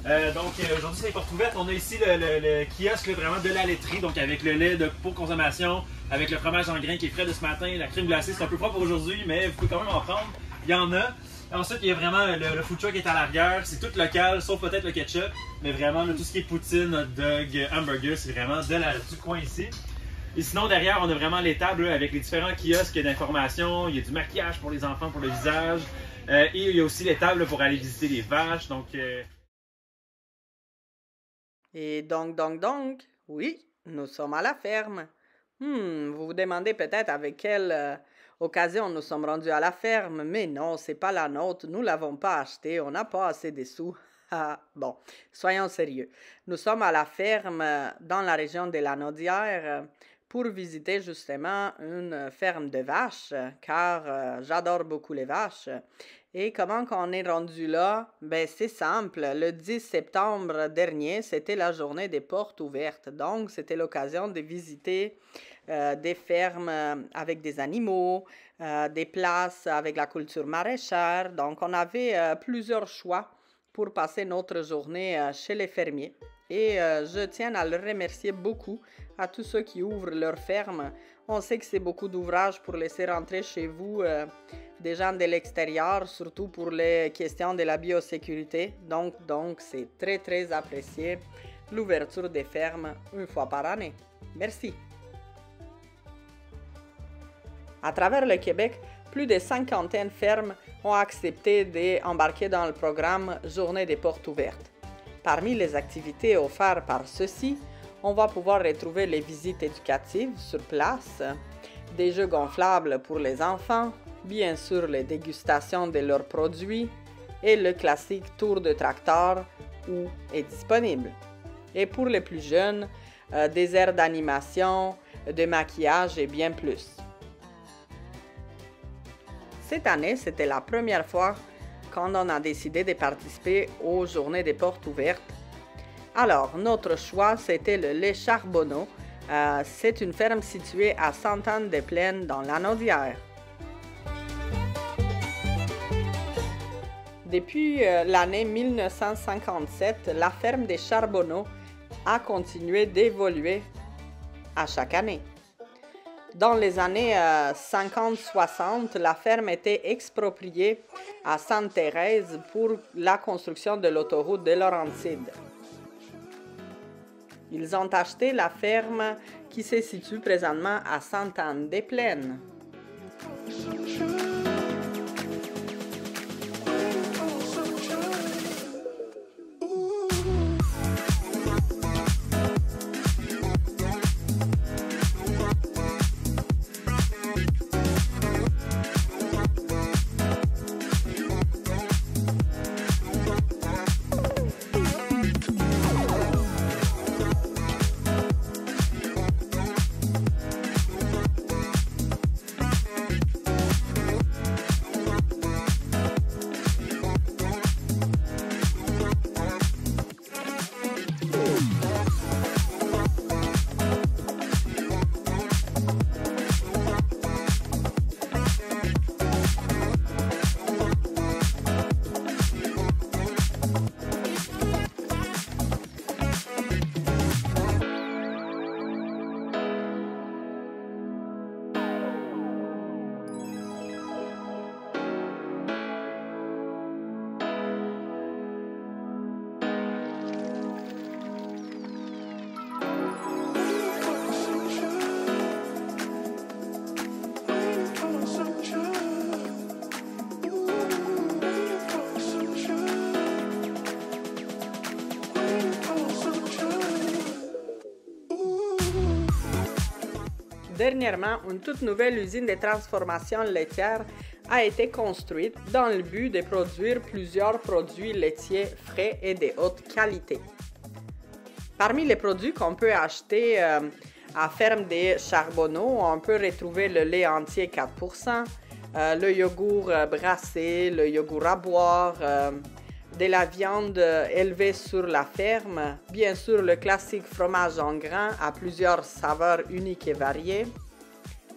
Aujourd'hui c'est les portes ouvertes. On a ici le kiosque là, vraiment de la laiterie, donc avec le lait pour consommation, avec le fromage en grains qui est frais de ce matin, la crème glacée, c'est un peu froid pour aujourd'hui, mais vous pouvez quand même en prendre. Il y en a. Ensuite, il y a vraiment le food truck qui est à l'arrière. C'est tout local, sauf peut-être le ketchup. Mais vraiment, là, tout ce qui est poutine, hot dog, hamburger, c'est vraiment du coin ici. Et sinon, derrière, on a vraiment les tables là, avec les différents kiosques d'information. Il y a du maquillage pour les enfants, pour le visage. Et il y a aussi les tables là, pour aller visiter les vaches. Et donc, oui, nous sommes à la ferme. Vous vous demandez peut-être avec quelle occasion nous sommes rendus à la ferme, mais non, c'est pas la nôtre, nous l'avons pas achetée, on n'a pas assez de sous. Ah, bon, soyons sérieux. Nous sommes à la ferme dans la région de la Naudière pour visiter justement une ferme de vaches, car j'adore beaucoup les vaches. Et comment qu'on est rendu là? Ben, c'est simple. Le 10 septembre dernier, c'était la journée des portes ouvertes. Donc, c'était l'occasion de visiter des fermes avec des animaux, des places avec la culture maraîchère. Donc, on avait plusieurs choix pour passer notre journée chez les fermiers. Et je tiens à le remercier beaucoup à tous ceux qui ouvrent leur ferme. On sait que c'est beaucoup d'ouvrages pour laisser rentrer chez vous des gens de l'extérieur, surtout pour les questions de la biosécurité. Donc c'est très, très apprécié l'ouverture des fermes une fois par année. Merci. À travers le Québec, plus de 50 fermes ont accepté d'embarquer dans le programme Journée des portes ouvertes. Parmi les activités offertes par ceux-ci, on va pouvoir retrouver les visites éducatives sur place, des jeux gonflables pour les enfants, bien sûr les dégustations de leurs produits et le classique tour de tracteur où est disponible. Et pour les plus jeunes, des aires d'animation, de maquillage et bien plus. Cette année, c'était la première fois qu'on a décidé de participer aux Journées des portes ouvertes. Alors, notre choix, c'était le lait Charbonneau. C'est une ferme située à Sainte-Anne-des-Plaines dans la Naudière. Depuis l'année 1957, la ferme des Charbonneaux a continué d'évoluer à chaque année. Dans les années 50-60, la ferme était expropriée à Sainte-Thérèse pour la construction de l'autoroute de Laurentides. Ils ont acheté la ferme qui se situe présentement à Sainte-Anne-des-Plaines. Dernièrement, une toute nouvelle usine de transformation laitière a été construite dans le but de produire plusieurs produits laitiers frais et de haute qualité. Parmi les produits qu'on peut acheter à Ferme des Charbonneaux, on peut retrouver le lait entier 4%, le yogourt brassé, le yogourt à boire, de la viande élevée sur la ferme, bien sûr le classique fromage en grains à plusieurs saveurs uniques et variées.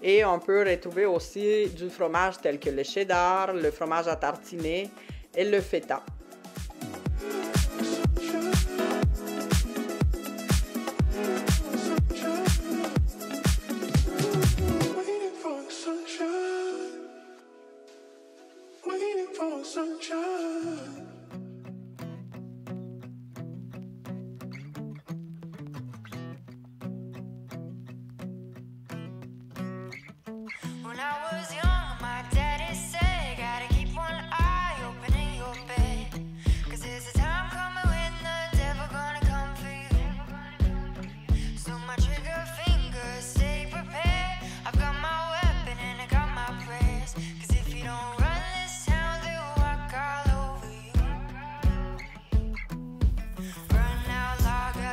Et on peut retrouver aussi du fromage tel que le cheddar, le fromage à tartiner et le feta.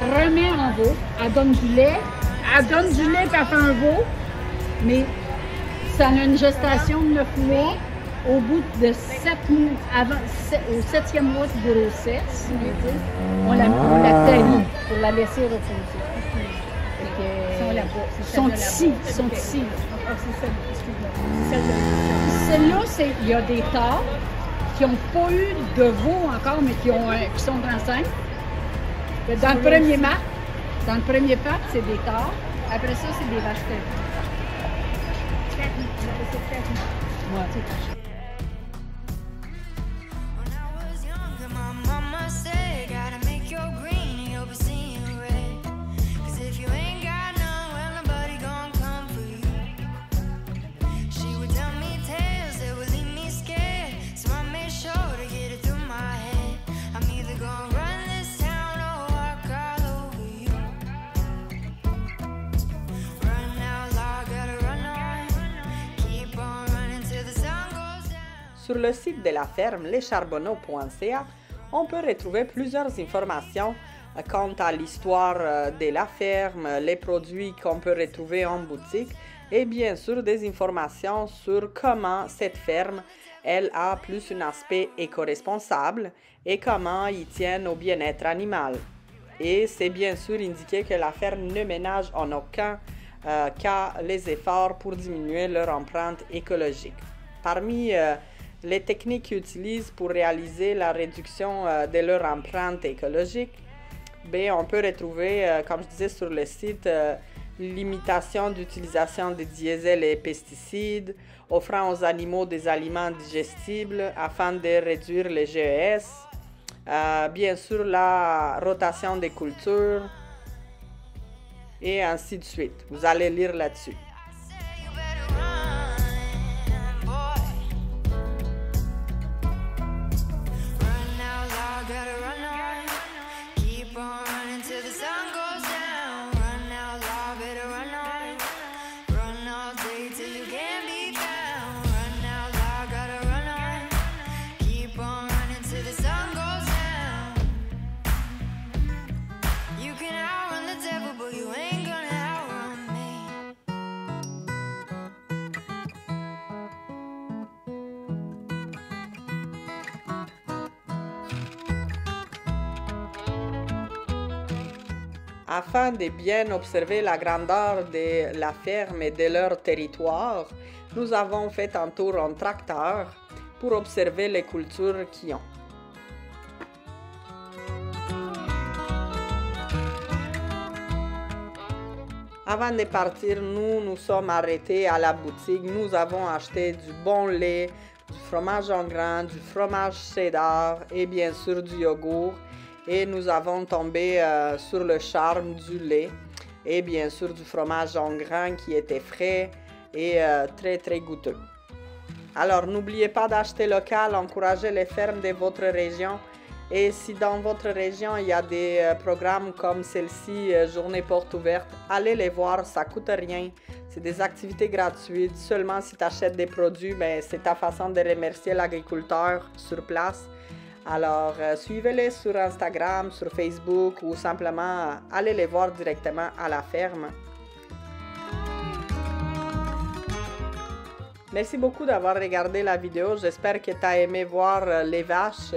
remet en veau. Elle donne du lait. Elle donne du lait puis elle fait un veau. Mais ça a une gestation de 9 mois. Au bout de 7 mois, au 7e mois de grossesse, on la tarie pour la laisser reposer. Sont ici. Celle-là, il y a des tares qui n'ont pas eu de veau encore, mais qui sont enceintes. Dans le premier pack, c'est des tares. Après ça, c'est des vaches têtes. Sur le site de la ferme lescharbonneaux.ca, on peut retrouver plusieurs informations quant à l'histoire de la ferme, les produits qu'on peut retrouver en boutique et bien sûr des informations sur comment cette ferme, elle a plus un aspect éco-responsable et comment ils tiennent au bien-être animal. Et c'est bien sûr indiqué que la ferme ne ménage en aucun cas les efforts pour diminuer leur empreinte écologique. Parmi les techniques qu'ils utilisent pour réaliser la réduction de leur empreinte écologique, on peut retrouver, comme je disais sur le site, limitation d'utilisation de diesel et pesticides, offrant aux animaux des aliments digestibles afin de réduire les GES, bien sûr la rotation des cultures, et ainsi de suite. Vous allez lire là-dessus. Afin de bien observer la grandeur de la ferme et de leur territoire, nous avons fait un tour en tracteur pour observer les cultures qu'ils ont. Avant de partir, nous sommes arrêtés à la boutique. Nous avons acheté du bon lait, du fromage en grains, du fromage cheddar et bien sûr du yogourt. Et nous avons tombé sur le charme du lait et bien sûr du fromage en grains qui était frais et très très goûteux. Alors n'oubliez pas d'acheter local, encouragez les fermes de votre région et si dans votre région il y a des programmes comme celle-ci, Journée porte ouverte, allez les voir, ça coûte rien, c'est des activités gratuites, seulement si tu achètes des produits, c'est ta façon de remercier l'agriculteur sur place. Alors, suivez-les sur Instagram, sur Facebook ou simplement allez les voir directement à la ferme. Merci beaucoup d'avoir regardé la vidéo. J'espère que tu as aimé voir les vaches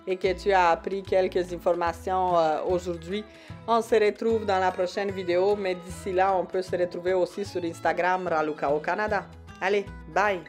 et que tu as appris quelques informations aujourd'hui. On se retrouve dans la prochaine vidéo, mais d'ici là, on peut se retrouver aussi sur Instagram, Raluca au Canada. Allez, bye!